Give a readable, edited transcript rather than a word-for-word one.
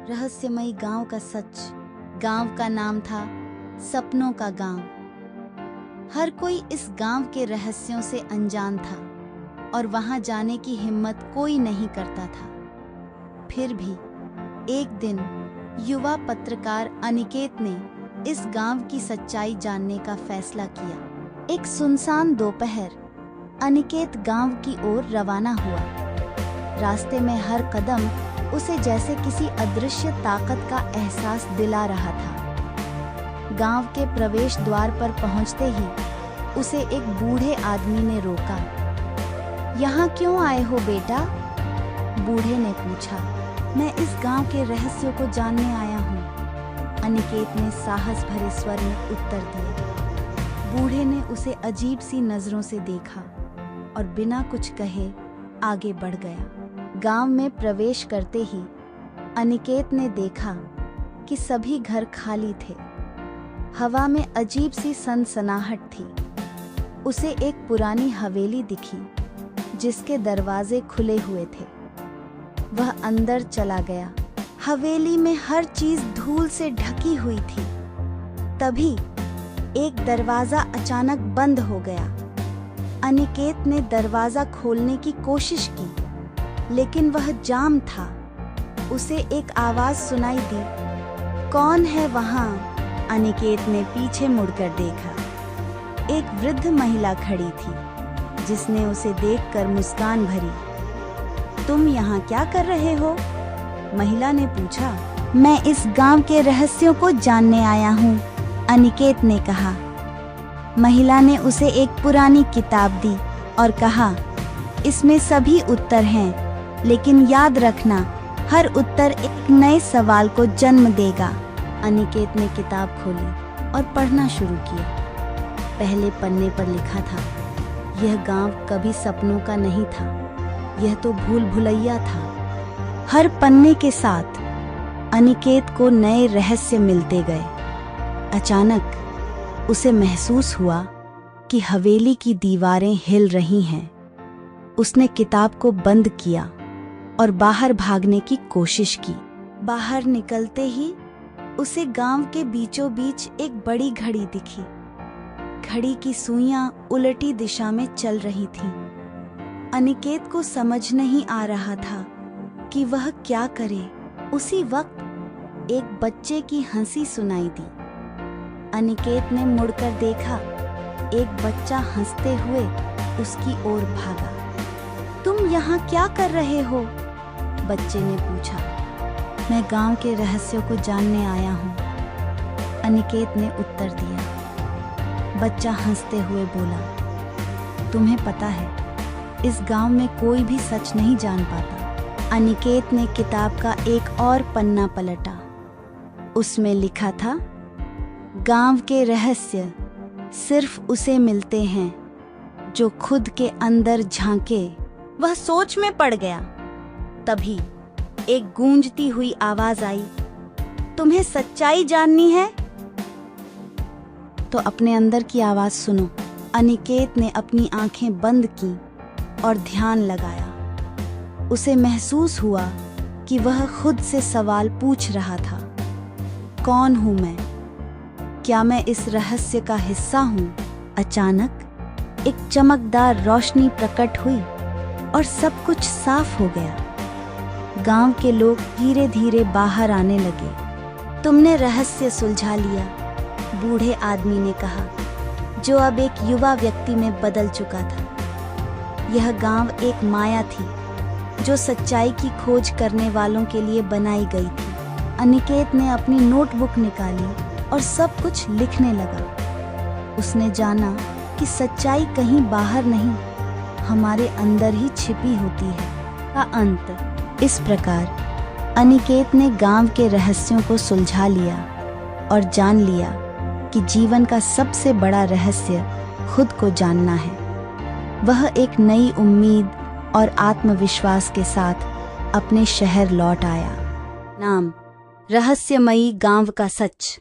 रहस्यमयी गांव का सच। गांव का नाम था सपनों का गांव। हर कोई इस गांव के रहस्यों से अनजान था और वहां जाने की हिम्मत कोई नहीं करता था। फिर भी एक दिन युवा पत्रकार अनिकेत ने इस गांव की सच्चाई जानने का फैसला किया। एक सुनसान दोपहर अनिकेत गांव की ओर रवाना हुआ। रास्ते में हर कदम उसे जैसे किसी अदृश्य ताकत का एहसास दिला रहा था। गांव के प्रवेश द्वार पर पहुंचते ही उसे एक बूढ़े आदमी ने रोका। यहाँ क्यों आए हो बेटा? बूढ़े ने पूछा। मैं इस गांव के रहस्यों को जानने आया हूँ, अनिकेत ने साहस भरे स्वर में उत्तर दिया। बूढ़े ने उसे अजीब सी नजरों से देखा और बिना कुछ कहे आगे बढ़ गया। गांव में प्रवेश करते ही अनिकेत ने देखा कि सभी घर खाली थे। हवा में अजीब सी सनसनाहट थी। उसे एक पुरानी हवेली दिखी जिसके दरवाजे खुले हुए थे। वह अंदर चला गया। हवेली में हर चीज धूल से ढकी हुई थी। तभी एक दरवाजा अचानक बंद हो गया। अनिकेत ने दरवाजा खोलने की कोशिश की, लेकिन वह जाम था। उसे एक आवाज सुनाई दी, कौन है वहां? अनिकेत ने पीछे मुड़कर देखा। एक वृद्ध महिला खड़ी थी जिसने उसे देखकर मुस्कान भरी। तुम यहाँ क्या कर रहे हो? महिला ने पूछा। मैं इस गांव के रहस्यों को जानने आया हूँ, अनिकेत ने कहा। महिला ने उसे एक पुरानी किताब दी और कहा, इसमें सभी उत्तर हैं, लेकिन याद रखना, हर उत्तर एक नए सवाल को जन्म देगा। अनिकेत ने किताब खोली और पढ़ना शुरू किया। पहले पन्ने पर लिखा था, यह गांव कभी सपनों का नहीं था, यह तो भूल भुलैया था। हर पन्ने के साथ अनिकेत को नए रहस्य मिलते गए। अचानक उसे महसूस हुआ कि हवेली की दीवारें हिल रही हैं। उसने किताब को बंद किया और बाहर भागने की कोशिश की। बाहर निकलते ही उसे गांव के बीचों बीच एक बड़ी घड़ी दिखी। घड़ी की सुइयां उल्टी दिशा में चल रही थीं। अनिकेत को समझ नहीं आ रहा था कि वह क्या करे। उसी वक्त एक बच्चे की हंसी सुनाई दी। अनिकेत ने मुड़कर देखा। एक बच्चा हंसते हुए उसकी ओर भागा। तुम यहाँ क्या कर रहे हो? बच्चे ने पूछा। मैं गांव के रहस्यों को जानने आया हूँ, अनिकेत ने उत्तर दिया। बच्चा हंसते हुए बोला, तुम्हें पता है, इस गांव में कोई भी सच नहीं जान पाता। अनिकेत ने किताब का एक और पन्ना पलटा। उसमें लिखा था, गांव के रहस्य सिर्फ उसे मिलते हैं जो खुद के अंदर झांके। वह सोच में पड़ गया। तभी एक गूंजती हुई आवाज आई, तुम्हें सच्चाई जाननी है तो अपने अंदर की आवाज सुनो। अनिकेत ने अपनी आंखें बंद की और ध्यान लगाया। उसे महसूस हुआ कि वह खुद से सवाल पूछ रहा था, कौन हूं मैं? क्या मैं इस रहस्य का हिस्सा हूं? अचानक एक चमकदार रोशनी प्रकट हुई और सब कुछ साफ हो गया। गांव के लोग धीरे धीरे बाहर आने लगे। तुमने रहस्य सुलझा लिया, बूढ़े आदमी ने कहा, जो अब एक युवा व्यक्ति में बदल चुका था। यह गांव एक माया थी जो सच्चाई की खोज करने वालों के लिए बनाई गई थी। अनिकेत ने अपनी नोटबुक निकाली और सब कुछ लिखने लगा। उसने जाना कि सच्चाई कहीं बाहर नहीं, हमारे अंदर ही छिपी होती है। का अंत। इस प्रकार अनिकेत ने गांव के रहस्यों को सुलझा लिया और जान लिया कि जीवन का सबसे बड़ा रहस्य खुद को जानना है। वह एक नई उम्मीद और आत्मविश्वास के साथ अपने शहर लौट आया। नाम, रहस्यमयी गांव का सच।